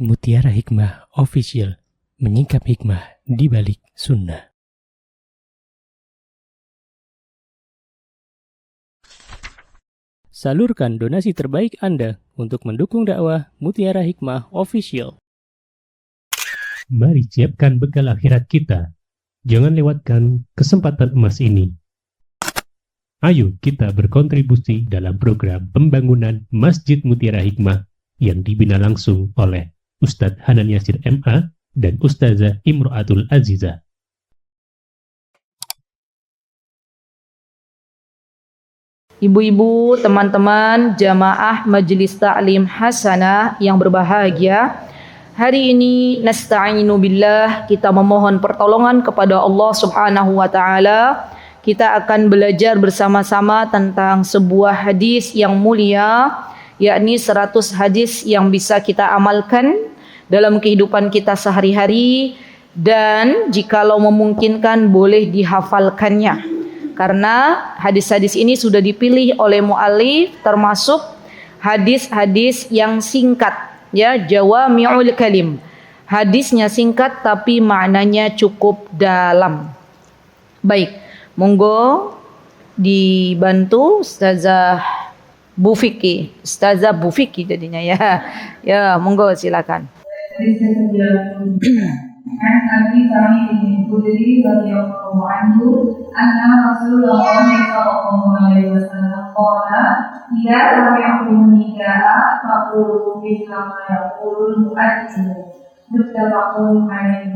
Mutiara Hikmah Official, menyingkap hikmah di balik sunnah. Salurkan donasi terbaik Anda untuk mendukung dakwah Mutiara Hikmah Official. Mari siapkan bekal akhirat kita. Jangan lewatkan kesempatan emas ini. Ayo kita berkontribusi dalam program pembangunan Masjid Mutiara Hikmah yang dibina langsung oleh Ustadz Hanan Yasir MA dan Ustazah Imro'atul Azizah. Ibu-ibu, teman-teman, jamaah Majelis Ta'lim Hasanah yang berbahagia, hari ini nasta'inu billah, kita memohon pertolongan kepada Allah Subhanahu wa taala. Kita akan belajar bersama-sama tentang sebuah hadis yang mulia, yakni 100 hadis yang bisa kita amalkan dalam kehidupan kita sehari-hari, dan jikalau memungkinkan boleh dihafalkannya. Karena hadis-hadis ini sudah dipilih oleh mu'allif termasuk hadis-hadis yang singkat, ya, jawami'ul kalim. Hadisnya singkat tapi maknanya cukup dalam. Baik, monggo dibantu Ustazah Ustazah Bufiki jadinya ya. Ya, monggo silakan. عن أبي سعيد الخدري رضي الله عنه أن رسول الله صلى الله عليه وسلم قال إذا سمعتم النداء فقولوا مثل ما يقول المؤذن متفق عليه.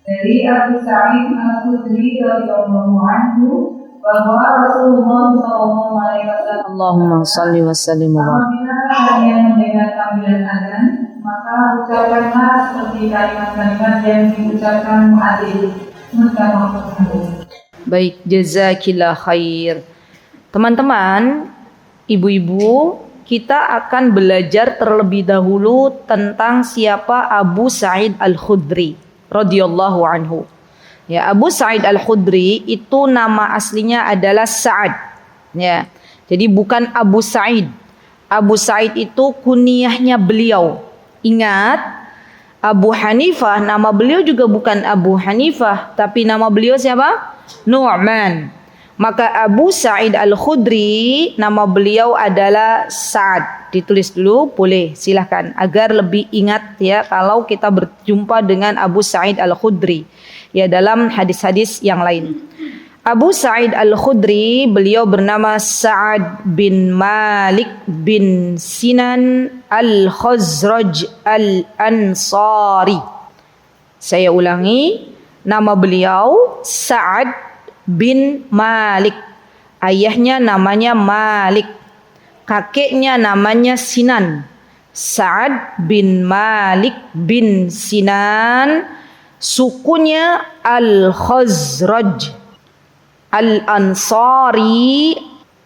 Dari Abu Sa'id al-Khudri radhiyallahu anhu bahwa Rasulullah sallallahu alaihi wasallam Allahumma shalli wa sallim wa barik. apabila kalian mendengar panggilan azan, maka ucapkanlah seperti kalimat-kalimat yang diucapkan muadzin. Muttafaqun alaih. Baik, jazakillah khair. Teman-teman, ibu-ibu, kita akan belajar terlebih dahulu tentang siapa Abu Sa'id al-Khudri radhiyallahu anhu. Ya, Abu Sa'id al-Khudri itu nama aslinya adalah Sa'ad. Ya. Jadi bukan Abu Sa'id. Abu Sa'id itu kunyahnya beliau. Ingat, Abu Hanifah, nama beliau juga bukan Abu Hanifah, tapi nama beliau siapa? Nu'man. Maka Abu Sa'id al-Khudri, nama beliau adalah Sa'ad. Ditulis dulu, boleh, silahkan. Agar lebih ingat ya kalau kita berjumpa dengan Abu Sa'id al-Khudri. Ya, dalam hadis-hadis yang lain. Abu Sa'id al-Khudri, beliau bernama Sa'ad bin Malik bin Sinan al-Khazraj al-Ansari. Saya ulangi, nama beliau Sa'ad bin Malik. Ayahnya namanya Malik, kakeknya namanya Sinan. Sa'ad bin Malik bin Sinan, sukunya Al-Khazraj Al-Ansari.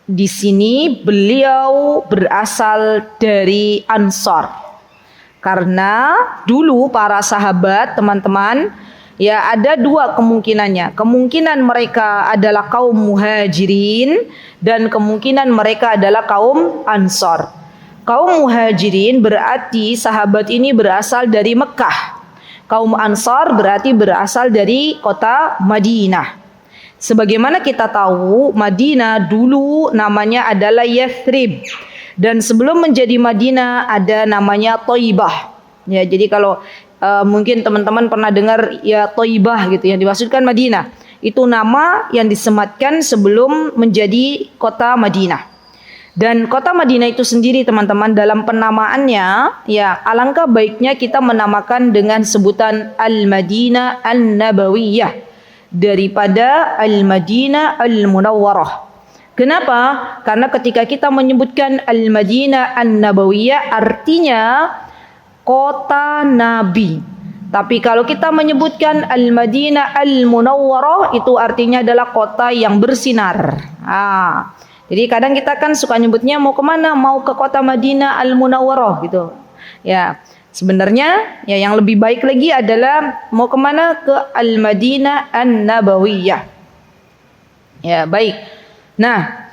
Di sini beliau berasal dari Ansar. Karena dulu para sahabat, teman-teman, ya ada dua kemungkinannya. Kemungkinan mereka adalah kaum muhajirin dan kemungkinan mereka adalah kaum Ansar. Kaum muhajirin berarti sahabat ini berasal dari Mekah. Kaum Ansar berarti berasal dari kota Madinah. Sebagaimana kita tahu, Madinah dulu namanya adalah Yathrib. Dan sebelum menjadi Madinah ada namanya Thaibah. Ya, jadi kalau mungkin teman-teman pernah dengar ya Thaibah gitu, yang dimaksudkan Madinah. Itu nama yang disematkan sebelum menjadi kota Madinah. Dan kota Madinah itu sendiri, teman-teman, dalam penamaannya, ya alangkah baiknya kita menamakan dengan sebutan Al-Madinah An-Nabawiyah daripada Al-Madinah Al-Munawwarah. Kenapa? Karena ketika kita menyebutkan Al-Madinah An-Nabawiyah artinya kota Nabi. Tapi kalau kita menyebutkan Al-Madinah Al-Munawwarah itu artinya adalah kota yang bersinar. Jadi kadang kita kan suka nyebutnya mau kemana? Mau ke kota Madinah Al-Munawwarah gitu. Ya, sebenarnya ya yang lebih baik lagi adalah mau kemana? Ke Al-Madinah An-Nabawiyah. Ya, baik. Nah,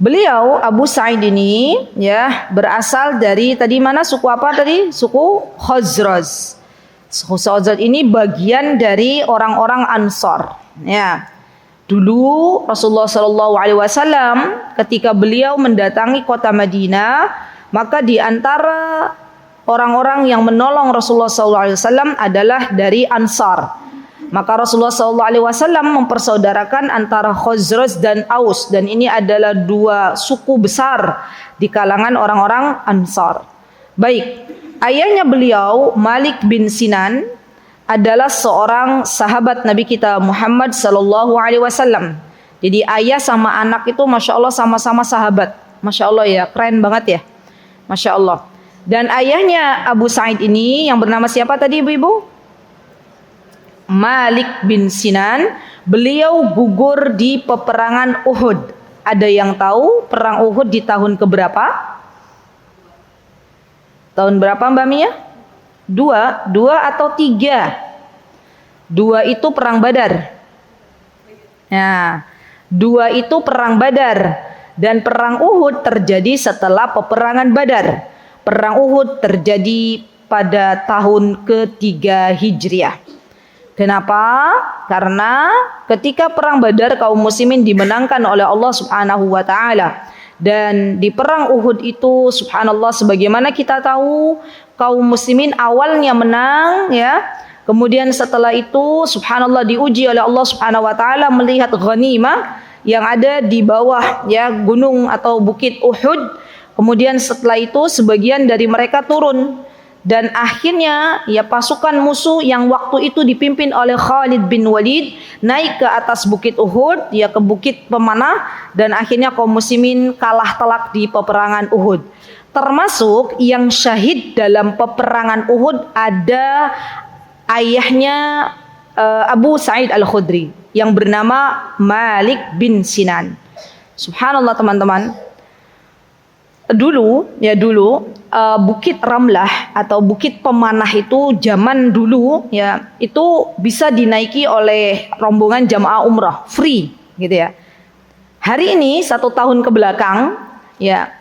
Beliau Abu Sa'id ini ya berasal dari tadi mana suku apa tadi? Suku Khazraj. Suku Khazraj ini bagian dari orang-orang Ansor. Ya. Dulu Rasulullah Shallallahu Alaihi Wasallam ketika beliau mendatangi kota Madinah, maka di antara orang-orang yang menolong Rasulullah Shallallahu Alaihi Wasallam adalah dari Ansar. Maka Rasulullah SAW mempersaudarakan antara Khazraj dan Aus, dan ini adalah dua suku besar di kalangan orang-orang Ansar. Baik, ayahnya beliau Malik bin Sinan adalah seorang sahabat Nabi kita Muhammad SAW. Jadi ayah sama anak itu Masya Allah sama-sama sahabat. Masya Allah ya, keren banget ya. Masya Allah. Dan ayahnya Abu Sa'id ini yang bernama siapa tadi ibu-ibu? Malik bin Sinan. Beliau gugur di peperangan Uhud. Ada yang tahu perang Uhud di tahun keberapa? Tahun berapa Mbak Mia? Dua atau tiga? Dua itu perang Badar. Nah, dua itu perang Badar. Dan perang Uhud terjadi setelah peperangan Badar. Perang Uhud terjadi pada tahun ketiga Hijriah. Kenapa? Karena ketika perang Badar kaum muslimin dimenangkan oleh Allah Subhanahu wa taala. Dan di perang Uhud itu subhanallah sebagaimana kita tahu kaum muslimin awalnya menang ya. Kemudian setelah itu subhanallah diuji oleh Allah Subhanahu wa taala melihat ghanimah yang ada di bawah ya gunung atau bukit Uhud. Kemudian setelah itu sebagian dari mereka turun. Dan akhirnya ya pasukan musuh yang waktu itu dipimpin oleh Khalid bin Walid naik ke atas bukit Uhud, ya ke bukit pemanah, dan akhirnya kaum muslimin kalah telak di peperangan Uhud. Termasuk yang syahid dalam peperangan Uhud ada ayahnya Abu Sa'id Al-Khudri yang bernama Malik bin Sinan. Subhanallah teman-teman. Dulu Bukit Ramlah atau Bukit Pemanah itu zaman dulu ya itu bisa dinaiki oleh rombongan jamaah umrah free gitu ya. Hari ini 1 tahun ke belakang ya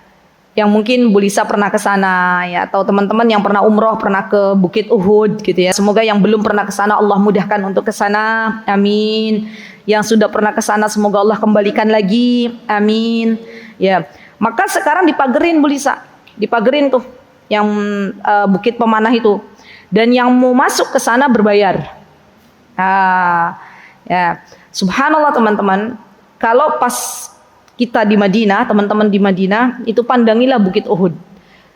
yang mungkin Bu Lisa pernah ke sana ya atau teman-teman yang pernah umroh pernah ke Bukit Uhud gitu ya. Semoga yang belum pernah ke sana Allah mudahkan untuk ke sana. Amin. Yang sudah pernah ke sana semoga Allah kembalikan lagi. Amin. Ya. Maka sekarang dipagerin Bu Lisa, dipagerin tuh yang Bukit Pemanah itu. Dan yang mau masuk ke sana berbayar. Ya, subhanallah teman-teman. Kalau pas kita di Madinah, teman-teman di Madinah, itu pandangilah Bukit Uhud.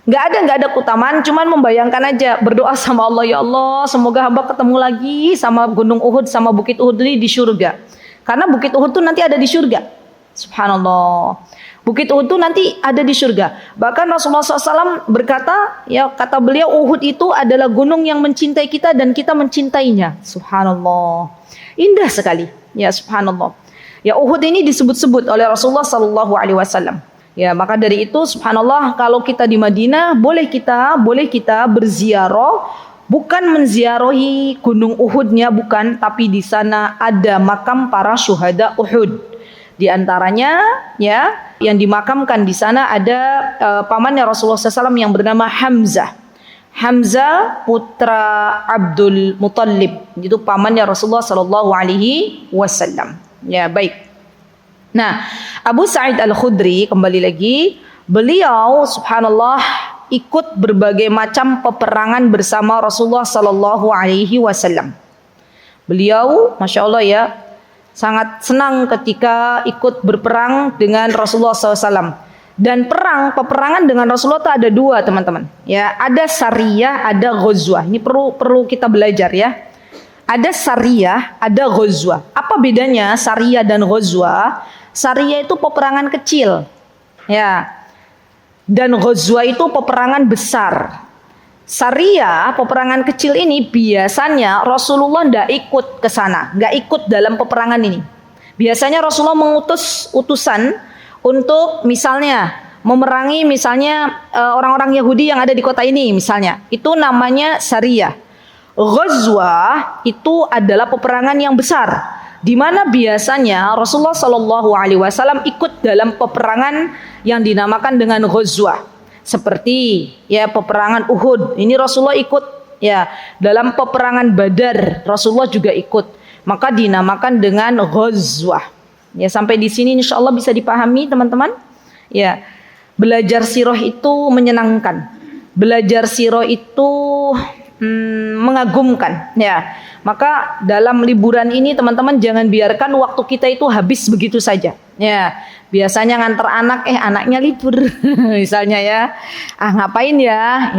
Nggak ada keutamaan, cuman membayangkan aja, berdoa sama Allah, ya Allah, semoga hamba ketemu lagi sama Gunung Uhud, sama Bukit Uhud ini di surga. Karena Bukit Uhud tuh nanti ada di surga. Subhanallah. Bukit Uhud itu nanti ada di surga. Bahkan Rasulullah SAW berkata, ya kata beliau Uhud itu adalah gunung yang mencintai kita dan kita mencintainya. Subhanallah. Indah sekali. Ya subhanallah. Ya Uhud ini disebut-sebut oleh Rasulullah SAW. Ya maka dari itu subhanallah kalau kita di Madinah boleh kita berziarah, bukan menziarahi gunung Uhudnya bukan, tapi di sana ada makam para syuhada Uhud. Di antaranya ya yang dimakamkan di sana ada pamannya Rasulullah SAW yang bernama Hamzah. Hamzah putra Abdul Muttalib. Itu pamannya Rasulullah SAW. Ya baik. Nah Abu Sa'id Al-Khudri kembali lagi. Beliau subhanallah ikut berbagai macam peperangan bersama Rasulullah SAW. Beliau Masya Allah ya sangat senang ketika ikut berperang dengan Rasulullah SAW. Dan peperangan dengan Rasulullah itu ada dua teman-teman. Ya, ada Sariyah, ada Ghazwah. Ini perlu kita belajar ya. Ada Sariyah, ada Ghazwah. Apa bedanya Sariyah dan Ghazwah? Sariyah itu peperangan kecil. Ya. Dan Ghazwah itu peperangan besar. Sariyah, peperangan kecil ini biasanya Rasulullah tidak ikut ke sana, nggak ikut dalam peperangan ini. Biasanya Rasulullah mengutus utusan untuk misalnya memerangi misalnya orang-orang Yahudi yang ada di kota ini misalnya. Itu namanya Sariyah. Ghazwah itu adalah peperangan yang besar di mana biasanya Rasulullah Shallallahu Alaihi Wasallam ikut dalam peperangan yang dinamakan dengan ghazwah, seperti ya peperangan Uhud. Ini Rasulullah ikut, ya dalam peperangan Badar Rasulullah juga ikut, maka dinamakan dengan ghazwah. Ya sampai di sini insya Allah bisa dipahami teman-teman. Ya belajar sirah itu menyenangkan, belajar sirah itu mengagumkan, ya. Maka dalam liburan ini teman-teman jangan biarkan waktu kita itu habis begitu saja. Ya, biasanya nganter anak, anaknya libur, misalnya ya. Ngapain ya?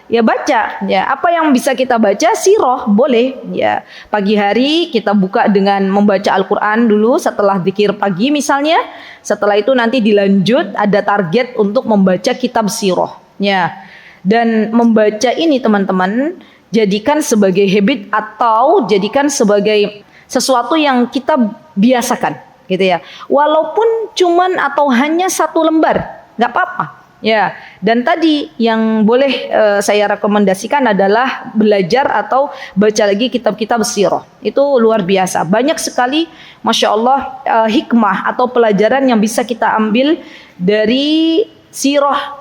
Ya baca. Ya, apa yang bisa kita baca? Sirah, boleh. Ya, pagi hari kita buka dengan membaca Al-Quran dulu setelah zikir pagi misalnya. Setelah itu nanti dilanjut ada target untuk membaca kitab sirah. Ya, dan membaca ini teman-teman jadikan sebagai habit atau jadikan sebagai sesuatu yang kita biasakan, gitu ya. Walaupun cuman atau hanya 1 lembar, nggak apa-apa. Ya. Dan tadi yang boleh saya rekomendasikan adalah belajar atau baca lagi kitab-kitab sirah. Itu luar biasa. Banyak sekali, masya Allah, hikmah atau pelajaran yang bisa kita ambil dari sirah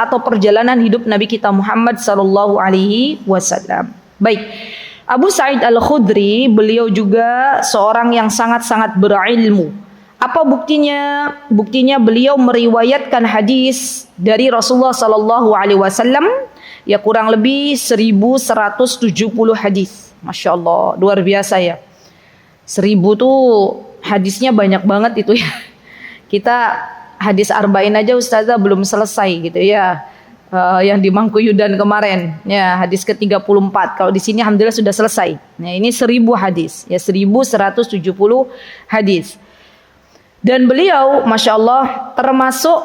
atau perjalanan hidup Nabi kita Muhammad sallallahu alaihi wasallam. Baik. Abu Sa'id Al-Khudri, beliau juga seorang yang sangat-sangat berilmu. Apa buktinya? Buktinya beliau meriwayatkan hadis dari Rasulullah sallallahu alaihi wasallam ya kurang lebih 1170 hadis. Masya Allah, luar biasa ya. 1000 tuh hadisnya banyak banget itu ya. Kita hadis arba'in aja ustazah belum selesai gitu ya. Yang di Mangkuyudan kemarin ya, hadis ke-34. Kalau di sini alhamdulillah sudah selesai. Nah, ini 1000 hadis ya, 1170 hadis. Dan beliau masya Allah termasuk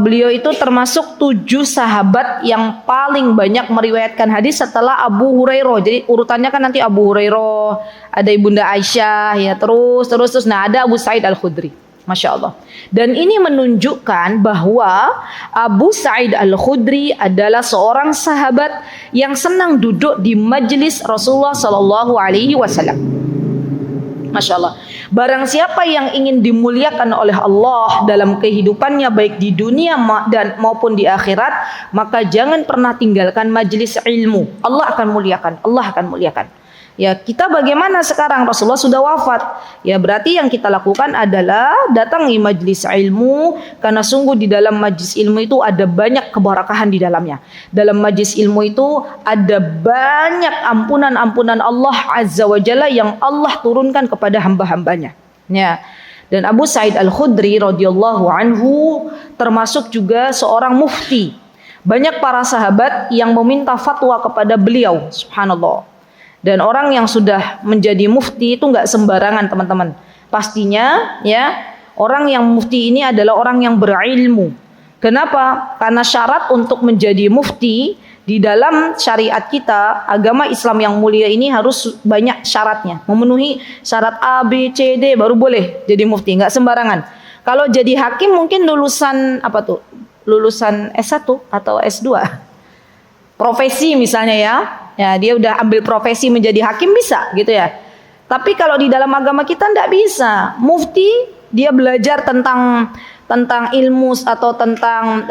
beliau itu termasuk 7 sahabat yang paling banyak meriwayatkan hadis setelah Abu Hurairah. Jadi urutannya kan nanti Abu Hurairah, ada Ibunda Aisyah ya, terus. Nah, ada Abu Sa'id Al-Khudri. Masya Allah. Dan ini menunjukkan bahwa Abu Sa'id Al-Khudri adalah seorang sahabat yang senang duduk di majelis Rasulullah Sallallahu Alaihi Wasallam. Masya Allah. Barang siapa yang ingin dimuliakan oleh Allah dalam kehidupannya baik di dunia dan maupun di akhirat, maka jangan pernah tinggalkan majelis ilmu. Allah akan muliakan. Allah akan muliakan. Ya, kita bagaimana sekarang? Rasulullah sudah wafat. Ya, berarti yang kita lakukan adalah datangi majelis ilmu, karena sungguh di dalam majelis ilmu itu ada banyak keberkahan di dalamnya. Dalam majelis ilmu itu ada banyak ampunan-ampunan Allah Azza wa Jalla yang Allah turunkan kepada hamba-hambanya. Ya. Dan Abu Sa'id Al-Khudri radhiyallahu anhu termasuk juga seorang mufti. Banyak para sahabat yang meminta fatwa kepada beliau, subhanallah. Dan orang yang sudah menjadi mufti itu nggak sembarangan teman-teman. Pastinya ya orang yang mufti ini adalah orang yang berilmu. Kenapa? Karena syarat untuk menjadi mufti di dalam syariat kita, agama Islam yang mulia ini harus banyak syaratnya. Memenuhi syarat A, B, C, D baru boleh jadi mufti. Nggak sembarangan. Kalau jadi hakim mungkin lulusan apa tuh? Lulusan S1 atau S2. Profesi misalnya ya. Ya, dia udah ambil profesi menjadi hakim bisa gitu ya. Tapi kalau di dalam agama kita enggak bisa. Mufti dia belajar tentang ilmu atau tentang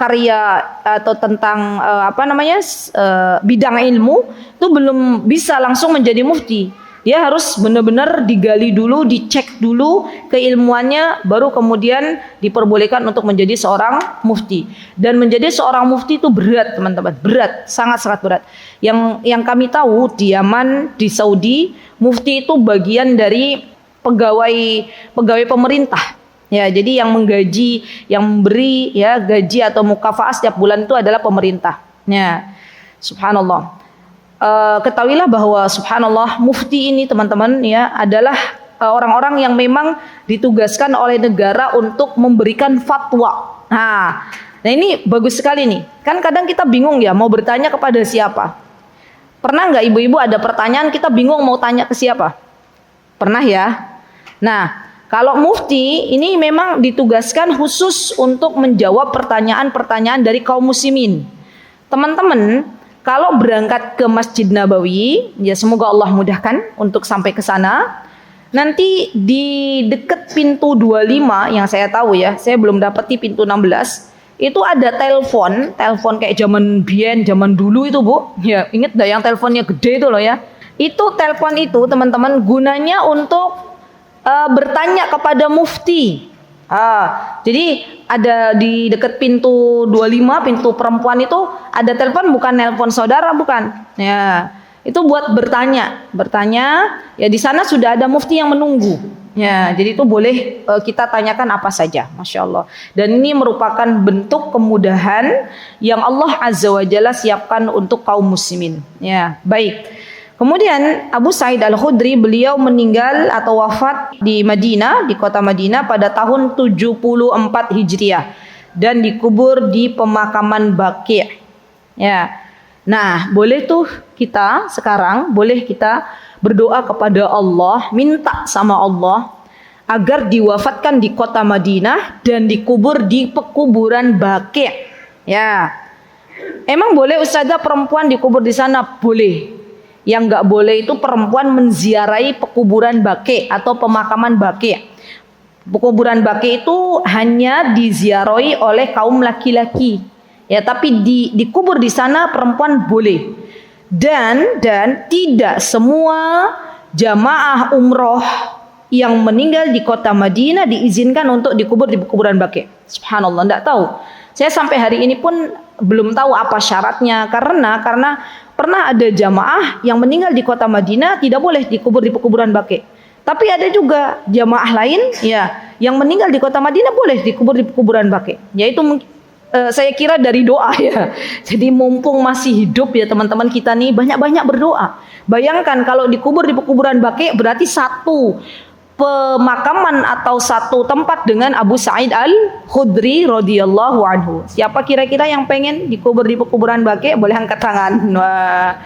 karya atau tentang bidang ilmu itu belum bisa langsung menjadi mufti. Dia harus benar-benar digali dulu, dicek dulu keilmuannya, baru kemudian diperbolehkan untuk menjadi seorang mufti. Dan menjadi seorang mufti itu berat, teman-teman, berat, sangat-sangat berat. Yang kami tahu di Yaman, di Saudi, mufti itu bagian dari pegawai pemerintah. Ya, jadi yang menggaji, yang memberi ya gaji atau mukafaah setiap bulan itu adalah pemerintah. Ya, subhanallah. Ketahuilah bahwa subhanallah mufti ini teman-teman ya adalah orang-orang yang memang ditugaskan oleh negara untuk memberikan fatwa. Nah ini bagus sekali nih. Kan kadang kita bingung ya mau bertanya kepada siapa. Pernah nggak ibu-ibu ada pertanyaan kita bingung mau tanya ke siapa? Pernah ya? Nah kalau mufti ini memang ditugaskan khusus untuk menjawab pertanyaan-pertanyaan dari kaum muslimin. Teman-teman, kalau berangkat ke Masjid Nabawi, ya semoga Allah mudahkan untuk sampai ke sana. Nanti di dekat pintu 25 yang saya tahu ya, saya belum dapat di pintu 16. Itu ada telepon kayak zaman dulu itu Bu. Ya, ingat dah yang teleponnya gede itu loh ya. Itu telepon itu teman-teman gunanya untuk bertanya kepada mufti. Jadi ada di dekat pintu 25, pintu perempuan itu ada telepon, bukan nelpon saudara, bukan. Ya. Itu buat bertanya ya, di sana sudah ada mufti yang menunggu ya, jadi itu boleh kita tanyakan apa saja, Masya Allah. Dan ini merupakan bentuk kemudahan yang Allah Azza wa Jalla siapkan untuk kaum muslimin ya. Baik, kemudian Abu Sa'id Al-Khudri, beliau meninggal atau wafat di Madinah, di kota Madinah pada tahun 74 Hijriah dan dikubur di pemakaman Baqi' ya. Nah, boleh tuh kita sekarang, boleh kita berdoa kepada Allah, minta sama Allah agar diwafatkan di kota Madinah dan dikubur di pekuburan Baqi'. Ya. Emang boleh Ustazah perempuan dikubur di sana? Boleh. Yang enggak boleh itu perempuan menziarahi pekuburan Baqi' atau pemakaman Baqi'. Pekuburan Baqi' itu hanya diziarahi oleh kaum laki-laki. Ya, tapi dikubur di sana perempuan boleh. Dan tidak semua jamaah umroh yang meninggal di kota Madinah diizinkan untuk dikubur di kuburan Baqi'. Subhanallah, enggak tahu. Saya sampai hari ini pun belum tahu apa syaratnya, karena pernah ada jamaah yang meninggal di kota Madinah tidak boleh dikubur di kuburan Baqi'. Tapi ada juga jamaah lain ya yang meninggal di kota Madinah boleh dikubur di kuburan Baqi'. Yaitu saya kira dari doa ya. Jadi mumpung masih hidup ya teman-teman kita nih, banyak-banyak berdoa. Bayangkan kalau dikubur di kuburan Baqi' berarti satu pemakaman atau satu tempat dengan Abu Sa'id Al-Khudri radhiyallahu anhu. Siapa kira-kira yang pengen dikubur di kuburan Baqi'? Boleh angkat tangan. Wah,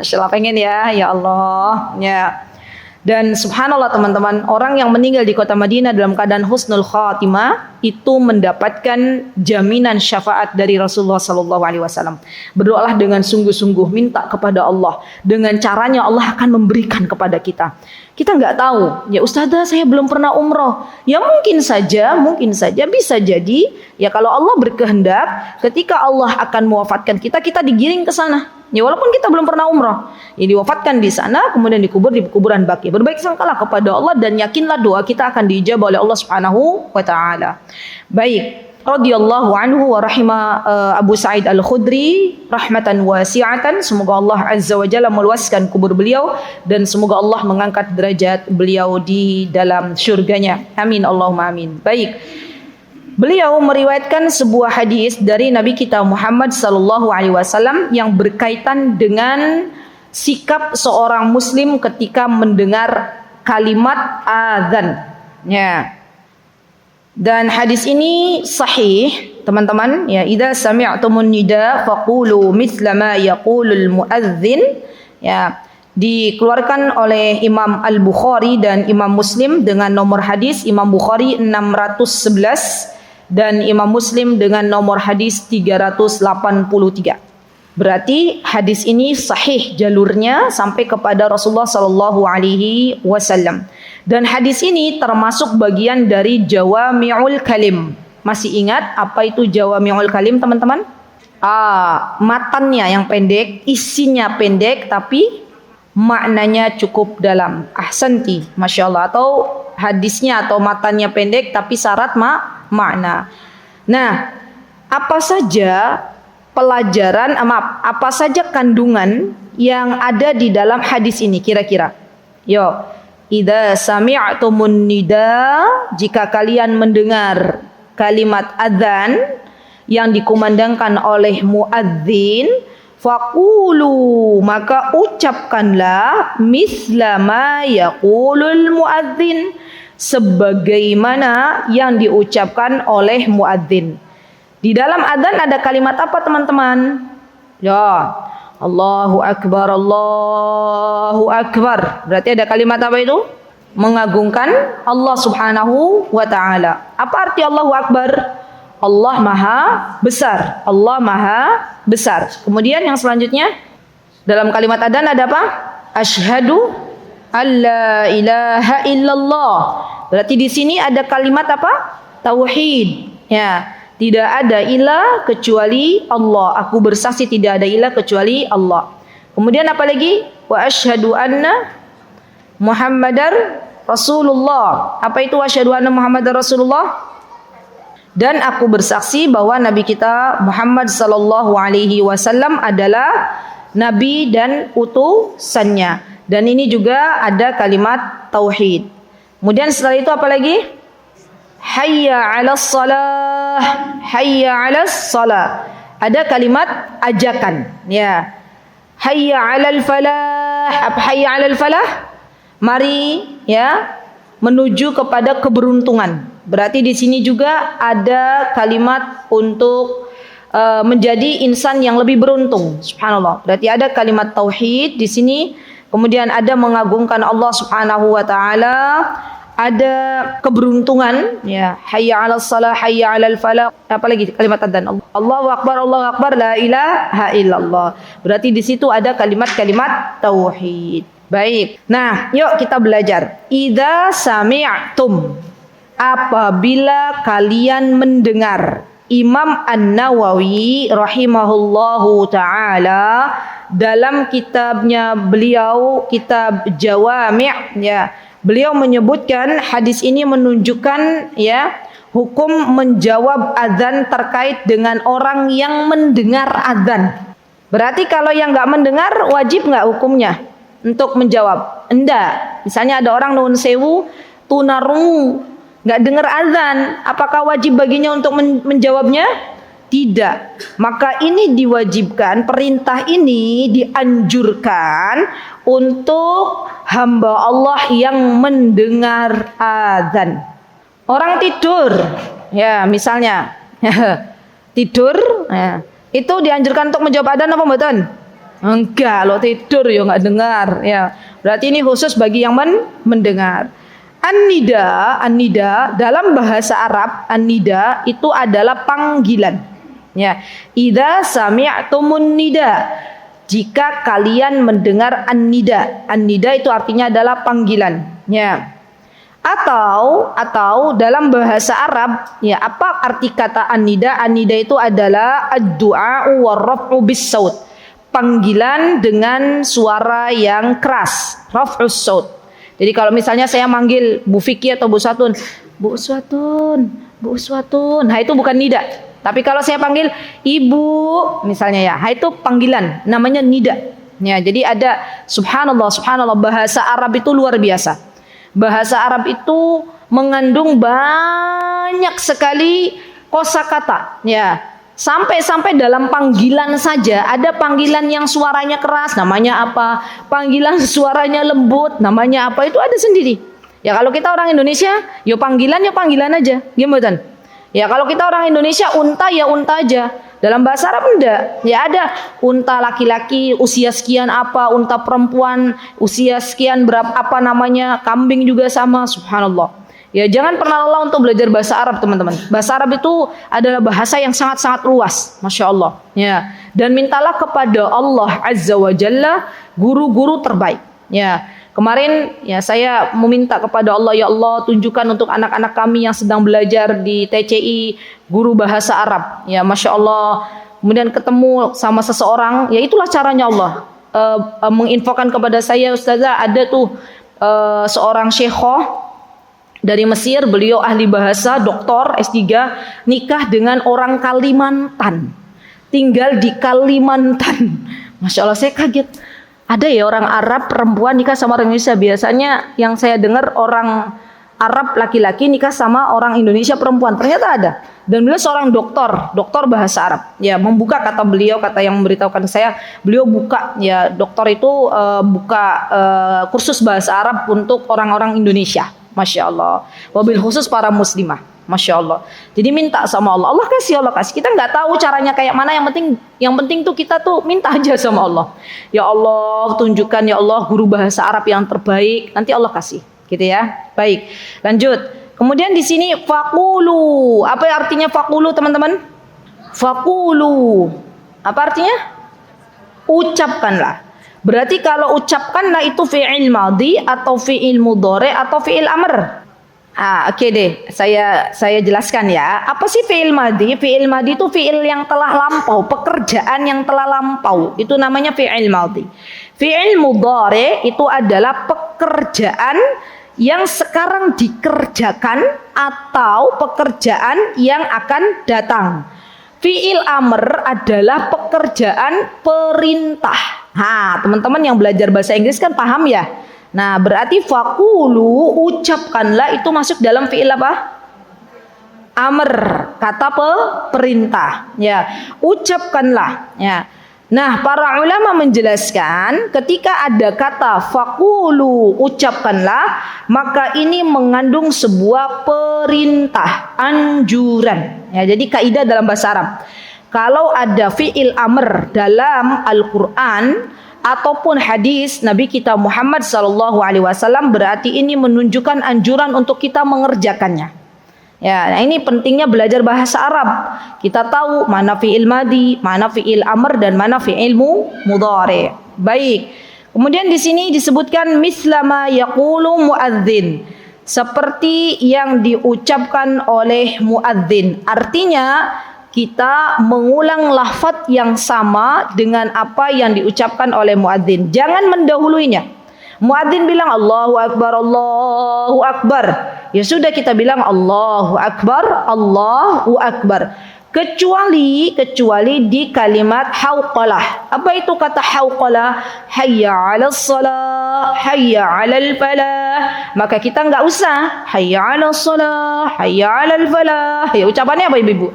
masyaallah pengen ya Allah. Ya. Dan subhanallah teman-teman, orang yang meninggal di kota Madinah dalam keadaan husnul khatimah itu mendapatkan jaminan syafaat dari Rasulullah SAW. Berdoalah dengan sungguh-sungguh, minta kepada Allah. Dengan caranya Allah akan memberikan kepada kita. Kita nggak tahu, ya Ustazah saya belum pernah umroh. Ya mungkin saja bisa jadi ya kalau Allah berkehendak ketika Allah akan mewafatkan kita digiring ke sana. Ya walaupun kita belum pernah umrah, ya diwafatkan di sana, kemudian dikubur di kuburan Baqi'. Berbaik sangkalah kepada Allah dan yakinlah doa kita akan diijabah oleh Allah Subhanahu wa taala. Baik, radhiyallahu anhu wa rahima Abu Sa'id Al-Khudri rahmatan wasi'atan. Semoga Allah Azza wa Jalla meluaskan kubur beliau dan semoga Allah mengangkat derajat beliau di dalam syurganya. Amin Allahumma amin. Baik. Beliau meriwayatkan sebuah hadis dari Nabi kita Muhammad sallallahu alaihi wasallam yang berkaitan dengan sikap seorang muslim ketika mendengar kalimat azan. Ya. Dan hadis ini sahih, teman-teman. Ya, idza sami'tumun nida faqulu mithla ma yaqulul muadzin. Ya, dikeluarkan oleh Imam Al-Bukhari dan Imam Muslim dengan nomor hadis Imam Bukhari 611 dan Imam Muslim dengan nomor hadis 383. Berarti hadis ini sahih jalurnya sampai kepada Rasulullah sallallahu alaihi wasallam. Dan hadis ini termasuk bagian dari Jawami'ul Kalim. Masih ingat apa itu Jawami'ul Kalim, teman-teman? Matannya yang pendek, isinya pendek tapi maknanya cukup dalam. Ahsanti, Masya Allah. Atau hadisnya atau matannya pendek tapi syarat makna. Nah, apa saja pelajaran, apa saja kandungan yang ada di dalam hadis ini kira-kira? Yo, idza sami'tumun nida, jika kalian mendengar kalimat adzan yang dikumandangkan oleh muadzin, faqulu, maka ucapkanlah misla ma yaqulul muadzin, sebagaimana yang diucapkan oleh muadzin. Di dalam adzan ada kalimat apa, teman-teman? Ya, Allahu Akbar, Allahu Akbar. Berarti ada kalimat apa itu? Mengagungkan Allah Subhanahu wa taala. Apa arti Allahu Akbar? Allah Maha Besar. Allah Maha Besar. Kemudian yang selanjutnya dalam kalimat adzan ada apa? Asyhadu alla ilaha illallah. Berarti di sini ada kalimat apa? Tauhid. Ya, tidak ada ilah kecuali Allah. Aku bersaksi tidak ada ilah kecuali Allah. Kemudian apa lagi? Wa asyhadu anna Muhammadar Rasulullah. Apa itu asyhadu anna Muhammadar Rasulullah? Dan aku bersaksi bahwa Nabi kita Muhammad sallallahu alaihi wasallam adalah nabi dan utusannya. Dan ini juga ada kalimat tauhid. Kemudian setelah itu apa lagi? Hayya 'alas shalah, hayya 'alas shalah. Ada kalimat ajakan, ya. Hayya 'alal falah. Apa hayya 'alal falah? Mari, ya, menuju kepada keberuntungan. Berarti di sini juga ada kalimat untuk menjadi insan yang lebih beruntung. Subhanallah. Berarti ada kalimat tauhid di sini. Kemudian ada mengagungkan Allah Subhanahu wa taala, ada keberuntungan, ya. Hayya 'alas shalah, hayya 'alal falah. Apalagi kalimat adzan. Allahu akbar, la ilaha illallah. Berarti di situ ada kalimat-kalimat tauhid. Baik. Nah, yuk kita belajar. Idza sami'tum, apabila kalian mendengar. Imam An-Nawawi rahimahullahu taala dalam kitabnya beliau, kitab Jawami', ya, beliau menyebutkan hadis ini menunjukkan, ya, hukum menjawab azan terkait dengan orang yang mendengar azan. Berarti kalau yang nggak mendengar wajib nggak hukumnya untuk menjawab? Enggak. Misalnya ada orang nuwun sewu tunarungu, nggak dengar azan, apakah wajib baginya untuk menjawabnya? Tidak. Maka ini diwajibkan, perintah ini dianjurkan untuk hamba Allah yang mendengar azan. Orang tidur, ya misalnya tidur, ya, itu dianjurkan untuk menjawab azan apa mboten? Enggak, lo tidur ya nggak dengar, ya. Berarti ini khusus bagi yang mendengar. An-nida dalam bahasa Arab, an-nida itu adalah panggilan. Ya, idza sami'tumun nida, jika kalian mendengar an-nida. An-nida itu artinya adalah panggilan. Ya. Atau dalam bahasa Arab, ya, apa arti kata an-nida? An-nida itu adalah ad-du'a wa raf'u bis-saut. Panggilan dengan suara yang keras, raf'us saut. Jadi kalau misalnya saya manggil Bu Fikri atau Bu Swatun, Bu Swatun, Bu Swatun, nah itu bukan nida. Tapi kalau saya panggil Ibu misalnya, ya, nah itu panggilan, namanya nida. Ya, jadi ada subhanallah, subhanallah, bahasa Arab itu luar biasa. Bahasa Arab itu mengandung banyak sekali kosakata, ya. Sampai dalam panggilan saja ada panggilan yang suaranya keras, namanya apa? Panggilan suaranya lembut, namanya apa? Itu ada sendiri. Ya kalau kita orang Indonesia, ya panggilan aja, gimana? Ya kalau kita orang Indonesia unta ya unta aja. Dalam bahasa Arab enggak. Ya ada unta laki-laki usia sekian apa, unta perempuan usia sekian berapa apa namanya, kambing juga sama, subhanallah. Ya jangan pernah lelah untuk belajar bahasa Arab, teman-teman. Bahasa Arab itu adalah bahasa yang sangat-sangat luas, masya Allah. Ya, dan mintalah kepada Allah Azza wa Jalla guru-guru terbaik. Ya, kemarin ya saya meminta kepada Allah, ya Allah tunjukkan untuk anak-anak kami yang sedang belajar di TCI guru bahasa Arab. Ya, masya Allah. Kemudian ketemu sama seseorang, ya itulah caranya Allah menginfokan kepada saya, Ustazah, ada tuh seorang syekhoh dari Mesir, beliau ahli bahasa, doktor S3, nikah dengan orang Kalimantan, tinggal di Kalimantan. Masya Allah, saya kaget. Ada ya orang Arab perempuan nikah sama orang Indonesia. Biasanya yang saya dengar orang Arab laki-laki nikah sama orang Indonesia perempuan. Ternyata ada. Dan beliau seorang doktor bahasa Arab. Ya, membuka, kata beliau, kata yang memberitahukan saya, beliau buka, ya, dokter itu buka kursus bahasa Arab untuk orang-orang Indonesia. Masya Allah. Wabil khusus para muslimah. Masya Allah. Jadi minta sama Allah. Allah kasih, Allah kasih. Kita nggak tahu caranya kayak mana. Yang penting tuh kita tuh minta aja sama Allah. Ya Allah, tunjukkan ya Allah guru bahasa Arab yang terbaik. Nanti Allah kasih. Gitu ya. Baik. Lanjut. Kemudian di sini faqulu. Apa artinya faqulu, teman-teman? Faqulu. Apa artinya? Ucapkanlah. Berarti kalau ucapkanlah itu fi'il madhi atau fi'il mudhari atau fi'il amr. Oke deh, saya jelaskan ya. Apa sih fi'il madhi? Fi'il madhi itu fi'il yang telah lampau, pekerjaan yang telah lampau. Itu namanya fi'il madhi. Fi'il mudhari itu adalah pekerjaan yang sekarang dikerjakan atau pekerjaan yang akan datang. Fi'il amr adalah pekerjaan perintah. Teman-teman yang belajar bahasa Inggris kan paham ya? Nah, berarti faqulu, ucapkanlah, itu masuk dalam fi'il apa? Amr, kata perintah. Ya, ucapkanlah. Ya. Nah, para ulama menjelaskan ketika ada kata faqulu, ucapkanlah, maka ini mengandung sebuah perintah, anjuran. Ya, jadi kaidah dalam bahasa Arab. Kalau ada fi'il amr dalam Al-Qur'an ataupun hadis Nabi kita Muhammad SAW, berarti ini menunjukkan anjuran untuk kita mengerjakannya. Ya, nah ini pentingnya belajar bahasa Arab. Kita tahu mana fi'il madhi, mana fi'il amr, dan mana fi'il mudhari. Baik. Kemudian di sini disebutkan mislama yaqulu muadzin, seperti yang diucapkan oleh muadzin. Artinya kita mengulang lafaz yang sama dengan apa yang diucapkan oleh muadzin. Jangan mendahuluinya. Muadzin bilang Allahu Akbar, Allahu Akbar. Ya sudah, kita bilang Allahu Akbar, Allahu Akbar. Kecuali di kalimat hauqalah. Apa itu kata hauqalah? Hayya 'alas shalah, hayya 'alal falah. Maka kita enggak usah hayya 'alas shalah, hayya 'alal falah. Ya, ucapannya apa Ibu?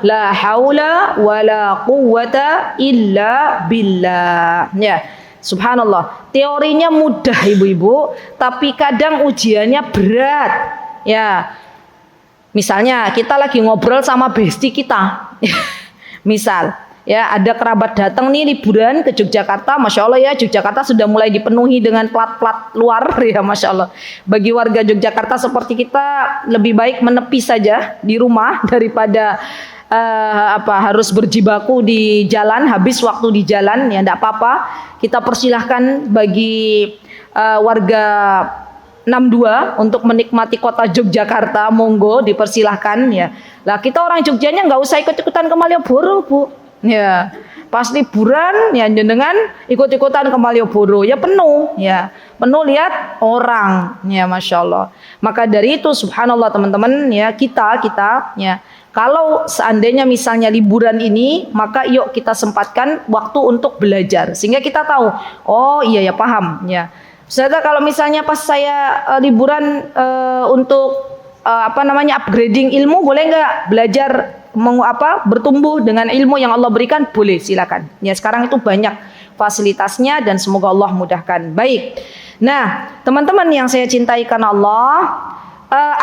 La haula wala quwwata illa billah. Ya. Subhanallah, teorinya mudah ibu-ibu, tapi kadang ujiannya berat. Ya, misalnya kita lagi ngobrol sama bestie kita, misal, ya ada kerabat datang nih liburan ke Yogyakarta, masya Allah ya, Yogyakarta sudah mulai dipenuhi dengan plat-plat luar ya, masya Allah. Bagi warga Yogyakarta seperti kita lebih baik menepi saja di rumah daripada harus berjibaku di jalan, habis waktu di jalan. Ya enggak apa-apa, kita persilahkan bagi warga 62 untuk menikmati kota Yogyakarta, monggo dipersilahkan ya. Lah kita orang Jogjanya nggak usah ikut-ikutan ke Malioboro Bu, ya pas liburan ya jenengan ikut-ikutan ke Malioboro ya penuh lihat orang ya, masya Allah. Maka dari itu subhanallah teman-teman ya, kita ya, kalau seandainya misalnya liburan ini, maka yuk kita sempatkan waktu untuk belajar sehingga kita tahu, oh iya ya, paham ya. Misalnya kalau misalnya pas saya liburan untuk upgrading ilmu, boleh nggak belajar bertumbuh dengan ilmu yang Allah berikan? Boleh, silakan. Ya, sekarang itu banyak fasilitasnya dan semoga Allah mudahkan. Baik. Nah, teman-teman yang saya cintai karena Allah,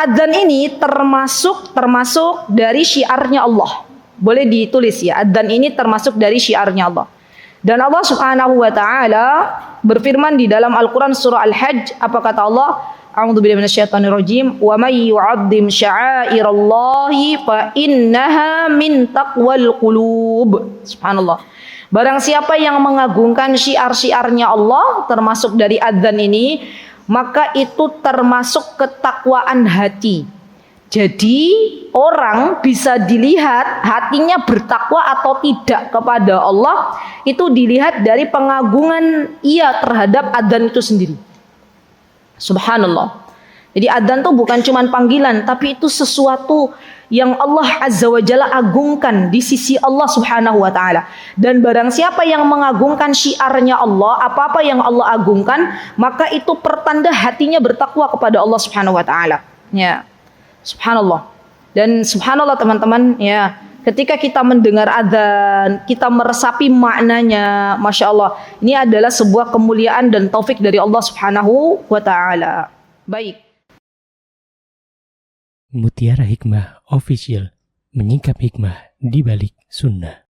adzan ini termasuk dari syiarnya Allah. Boleh ditulis ya, adzan ini termasuk dari syiarnya Allah. Dan Allah Subhanahu wa taala berfirman di dalam Al-Qur'an surah Al-Hajj, apa kata Allah? A'udzubillahi minasyaitonirrajim. Wa may yu'azzim sya'airallahi fa innaha min taqwal qulub. Subhanallah. Barang siapa yang mengagungkan syiar-syiarnya Allah, termasuk dari adzan ini, maka itu termasuk ketakwaan hati. Jadi orang bisa dilihat hatinya bertakwa atau tidak kepada Allah, itu dilihat dari pengagungan ia terhadap adzan itu sendiri. Subhanallah. Jadi adzan itu bukan cuma panggilan, tapi itu sesuatu yang Allah Azza wa Jalla agungkan di sisi Allah Subhanahu wa taala. Dan barang siapa yang mengagungkan syiarnya Allah, apa-apa yang Allah agungkan, maka itu pertanda hatinya bertakwa kepada Allah Subhanahu wa taala. Ya. Subhanallah. Dan subhanallah teman-teman ya, ketika kita mendengar adzan, kita meresapi maknanya, masya Allah, ini adalah sebuah kemuliaan dan taufik dari Allah Subhanahu wa taala. Baik. Mutiara Hikmah Official, menyingkap hikmah di balik sunnah.